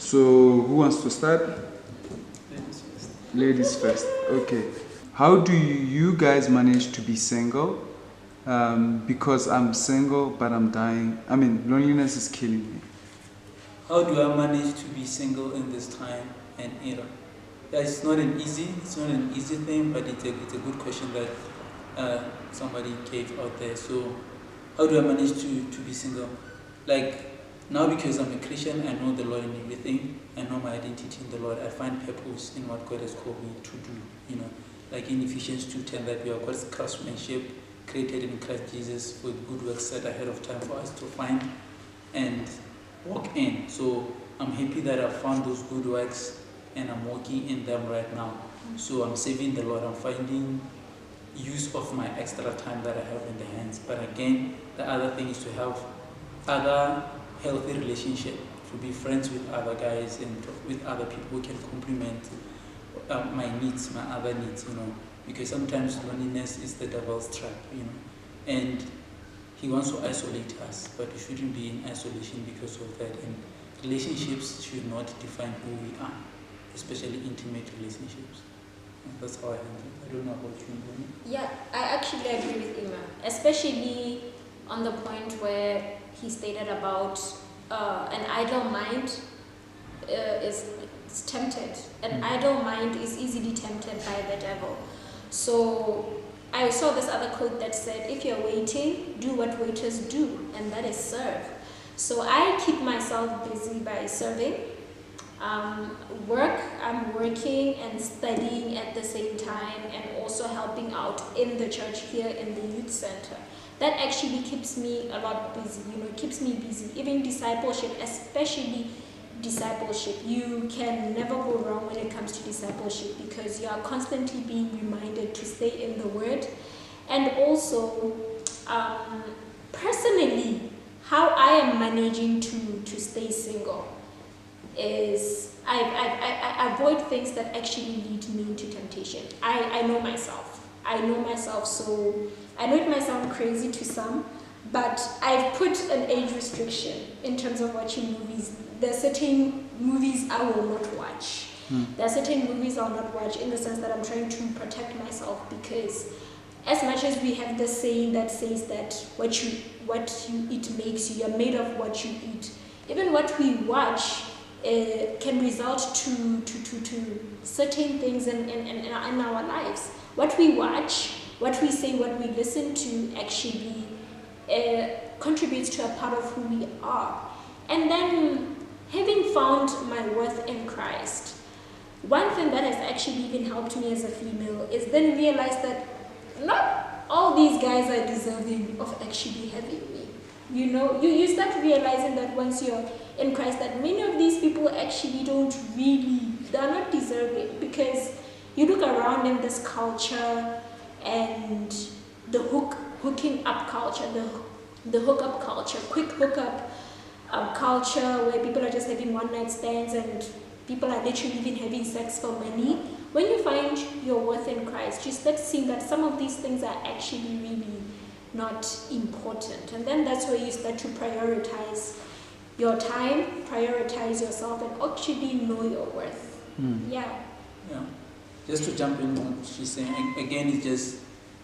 So, who wants to start? Ladies first. Ladies first. Okay. How do you guys manage to be single? Because I'm single, but I'm dying. I mean, loneliness is killing me. How do I manage to be single in this time and era? Yeah, it's not an easy thing, but it's a good question that somebody gave out there. So, how do I manage to be single? Like now, because I'm a Christian, I know the Lord in everything. I know my identity in the Lord. I find purpose in what God has called me to do. You know, like in Ephesians 2:10, that we are God's craftsmanship, created in Christ Jesus for good works set ahead of time for us to find and walk in. So I'm happy that I've found those good works and I'm walking in them right now. So I'm serving the Lord. I'm finding use of my extra time that I have in the hands. But again, the other thing is to have other healthy relationship, to be friends with other guys and with other people who can complement my needs, my other needs, you know, because sometimes loneliness is the devil's trap, you know, and he wants to isolate us, but we shouldn't be in isolation because of that. And relationships should not define who we are, especially intimate relationships. And that's how I handle it. I don't know about you, Bonnie. Yeah, I actually agree with Ima, especially on the point where he stated about an idle mind is tempted. An idle mind is easily tempted by the devil. So I saw this other quote that said, if you're waiting, do what waiters do, and that is serve. So I keep myself busy by serving. I'm working and studying at the same time, and also helping out in the church here in the youth center. That actually keeps me a lot busy, you know, keeps me busy. Even discipleship, especially discipleship, you can never go wrong when it comes to discipleship, because you are constantly being reminded to stay in the word. And also, personally, how I am managing to stay single is I avoid things that actually lead me into temptation. I know myself. So I know it might sound crazy to some, but I've put an age restriction in terms of watching movies. There are certain movies I will not watch. There are certain movies I'll not watch, in the sense that I'm trying to protect myself, because as much as we have the saying that says that what you eat makes you, you're made of what you eat. Even what we watch can result to certain things in our lives. What we watch, what we say, what we listen to actually contributes to a part of who we are. And then, having found my worth in Christ, one thing that has actually even helped me as a female is then realize that not all these guys are deserving of actually having me. You know, you start realizing that once you're in Christ, that many of these people actually they're not deserving, because you look around in this culture and the hooking up culture, the hookup culture, quick hookup culture, where people are just having one-night stands and people are literally even having sex for money. When you find your worth in Christ, you start seeing that some of these things are actually really not important. And then that's where you start to prioritize your time, prioritize yourself, and actually know your worth. Yeah. Just to jump in on what she's saying, again, it's just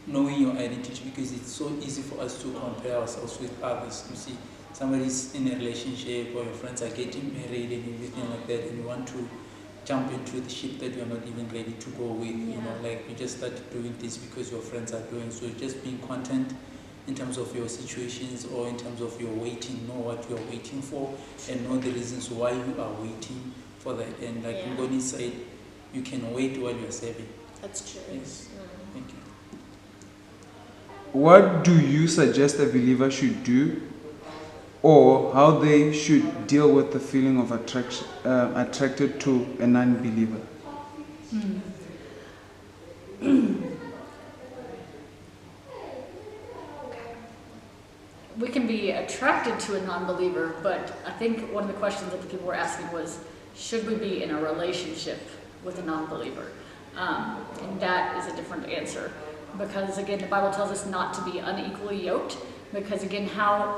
knowing your identity, because it's so easy for us to compare ourselves with others. You see, somebody's in a relationship, or your friends are getting married and everything like that, and you want to jump into the ship that you're not even ready to go with. You know, like you just started doing this because your friends are doing. So just being content in terms of your situations, or in terms of your waiting, know what you're waiting for, and know the reasons why you are waiting for that. And like Ngoni said, you can wait while you're serving. That's true. Yes. Thank you. What do you suggest a believer should do, or how they should deal with the feeling of attracted to a non-believer? We can be attracted to a non-believer, but I think one of the questions that the people were asking was, should we be in a relationship with a non-believer? And that is a different answer, because again, the Bible tells us not to be unequally yoked, because again,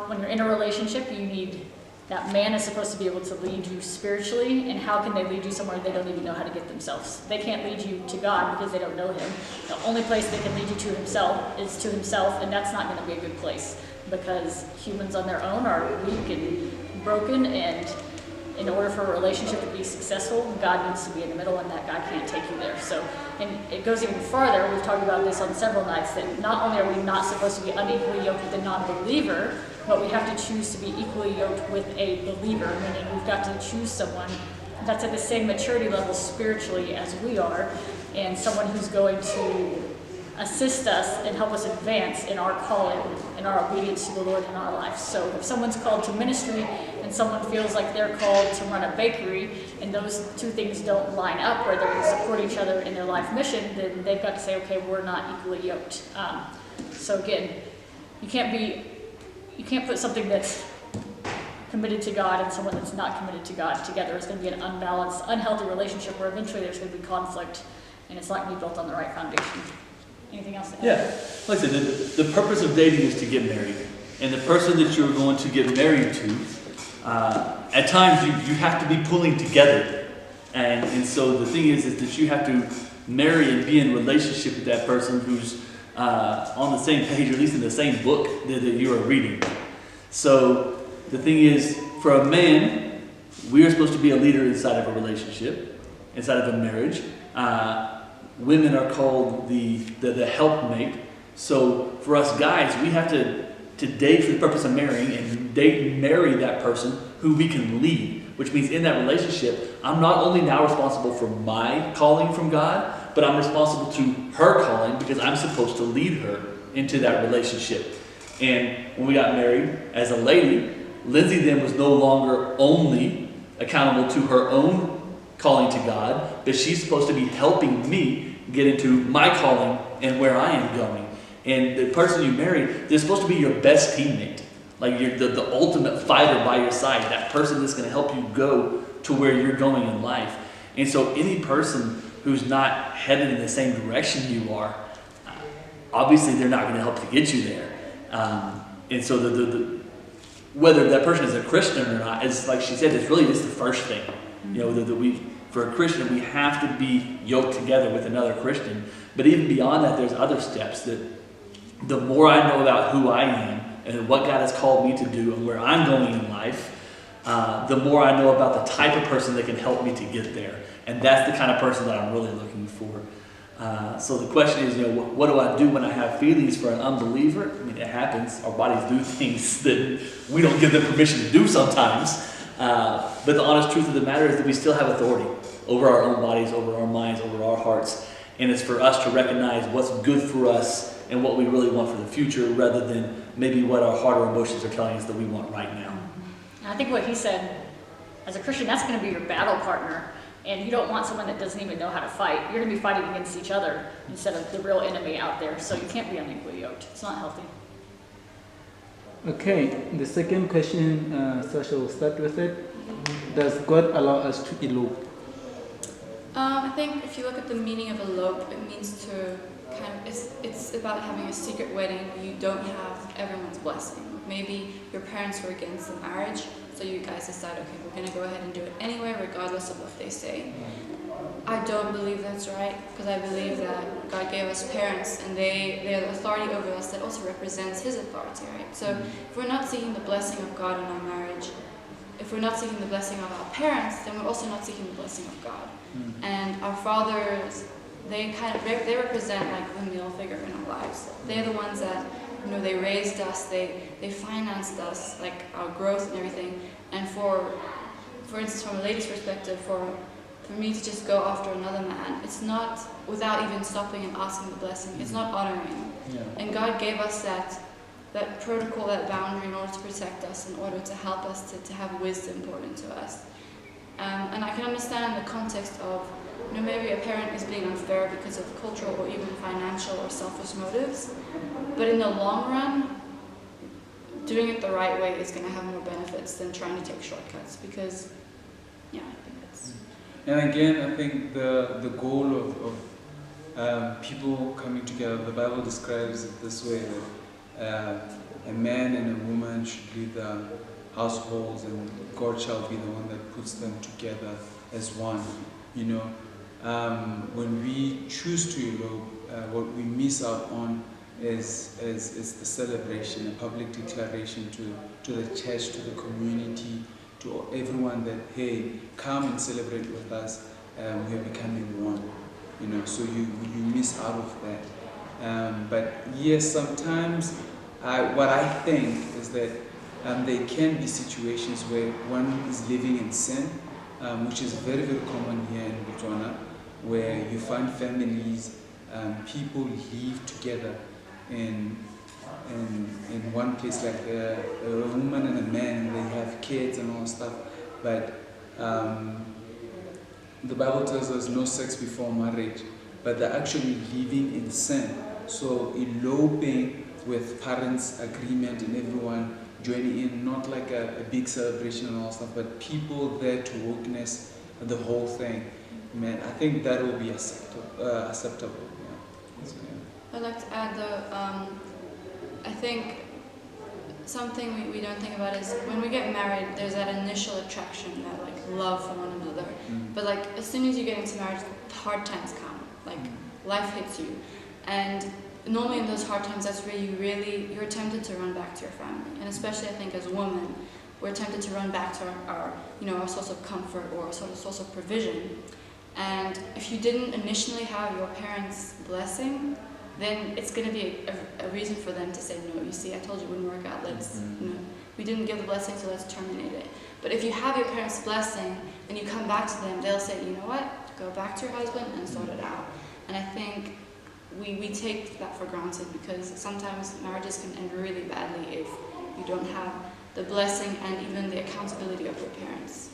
when you're in a relationship, you need that man is supposed to be able to lead you spiritually, and how can they lead you somewhere they don't even know how to get themselves? They can't lead you to God because they don't know him. The only place they can lead you to himself is to himself, and that's not going to be a good place because humans on their own are weak and broken, and in order for a relationship to be successful, God needs to be in the middle, and that God can't take you there. So, and it goes even farther. We've talked about this on several nights, that not only are we not supposed to be unequally yoked with a non-believer, but we have to choose to be equally yoked with a believer, meaning we've got to choose someone that's at the same maturity level spiritually as we are, and someone who's going to assist us and help us advance in our calling and our obedience to the Lord in our lives. So if someone's called to ministry and someone feels like they're called to run a bakery, and those two things don't line up where they're going to support each other in their life mission, then they've got to say, okay, we're not equally yoked. So again, you can't put something that's committed to God and someone that's not committed to God together. It's going to be an unbalanced, unhealthy relationship where eventually there's going to be conflict, and it's not going to be built on the right foundation. Anything else to add? Yeah, like I said, the purpose of dating is to get married. And the person that you're going to get married to, at times you have to be pulling together. And so the thing is that you have to marry and be in relationship with that person who's on the same page, or at least in the same book that you are reading. So the thing is, for a man, we are supposed to be a leader inside of a relationship, inside of a marriage. Women are called the helpmate. So for us guys, we have to date for the purpose of marrying, and marry that person who we can lead. Which means in that relationship, I'm not only now responsible for my calling from God, but I'm responsible to her calling because I'm supposed to lead her into that relationship. And when we got married, as a lady, Lindsay then was no longer only accountable to her own calling to God, but she's supposed to be helping me get into my calling and where I am going. And the person you marry, they're supposed to be your best teammate. Like you're the ultimate fighter by your side, that person that's going to help you go to where you're going in life. And so any person who's not headed in the same direction you are, obviously they're not going to help to get you there. And so whether that person is a Christian or not, is like she said, it's really just the first thing. You know, for a Christian, we have to be yoked together with another Christian. But even beyond that, there's other steps that the more I know about who I am and what God has called me to do and where I'm going in life, the more I know about the type of person that can help me to get there. And that's the kind of person that I'm really looking for. So the question is, what do I do when I have feelings for an unbeliever? I mean, it happens. Our bodies do things that we don't give them permission to do sometimes. But the honest truth of the matter is that we still have authority over our own bodies, over our minds, over our hearts. And it's for us to recognize what's good for us and what we really want for the future, rather than maybe what our heart or emotions are telling us that we want right now. And I think what he said, as a Christian, that's going to be your battle partner. And you don't want someone that doesn't even know how to fight. You're going to be fighting against each other instead of the real enemy out there. So you can't be unequally yoked. It's not healthy. Okay, the second question, Sasha will start with it. Does God allow us to elope? I think if you look at the meaning of elope, it means to it's about having a secret wedding where you don't have everyone's blessing. Maybe your parents were against the marriage, so you guys decide, okay, we're going to go ahead and do it anyway, regardless of what they say. I don't believe that's right, because I believe that God gave us parents, and they are the authority over us that also represents His authority, right? So if we're not seeking the blessing of God in our marriage, if we're not seeking the blessing of our parents, then we're also not seeking the blessing of God. And our fathers, they represent like the male figure in our lives. They're the ones that, they raised us, they financed us, like our growth and everything. And for instance, from a lady's perspective, for me to just go after another man, it's not without even stopping and asking the blessing. It's not honoring. Yeah. And God gave us that protocol, that boundary, in order to protect us, in order to help us to have wisdom poured into us. And I can understand the context of, maybe a parent is being unfair because of cultural or even financial or selfish motives. But in the long run, doing it the right way is going to have more benefits than trying to take shortcuts. Because, I think that's... And again, I think the goal of people coming together, the Bible describes it this way, that a man and a woman should leave the households, and God shall be the one that puts them together as one. You know, when we choose to elope, what we miss out on is the celebration, a public declaration to the church, to the community, to everyone that, hey, come and celebrate with us. We are becoming one. You know, so you miss out of that. But yes, sometimes what I think is that there can be situations where one is living in sin, which is very, very common here in Botswana, where you find families, people live together in one place, like a woman and a man, and they have kids and all stuff. But the Bible tells us no sex before marriage, but they're actually living in sin. So eloping with parents' agreement and everyone joining in, not like a big celebration and all stuff, but people there to witness the whole thing. Man, I think that will be acceptable. Yeah. So, yeah. I'd like to add though, I think something we don't think about is when we get married, there's that initial attraction, that like love for one another. But like as soon as you get into marriage, hard times come. Like life hits you, and normally in those hard times, that's where you're tempted to run back to your family. And especially I think as women, we're tempted to run back to our source of comfort or sort of source of provision. And if you didn't initially have your parents' blessing, then it's going to be a reason for them to say, no, you see, I told you it wouldn't work out, we didn't give the blessing, so let's terminate it. But if you have your parents' blessing and you come back to them, they'll say, you know what, go back to your husband and sort it out. And I think we take that for granted, because sometimes marriages can end really badly if you don't have the blessing and even the accountability of your parents.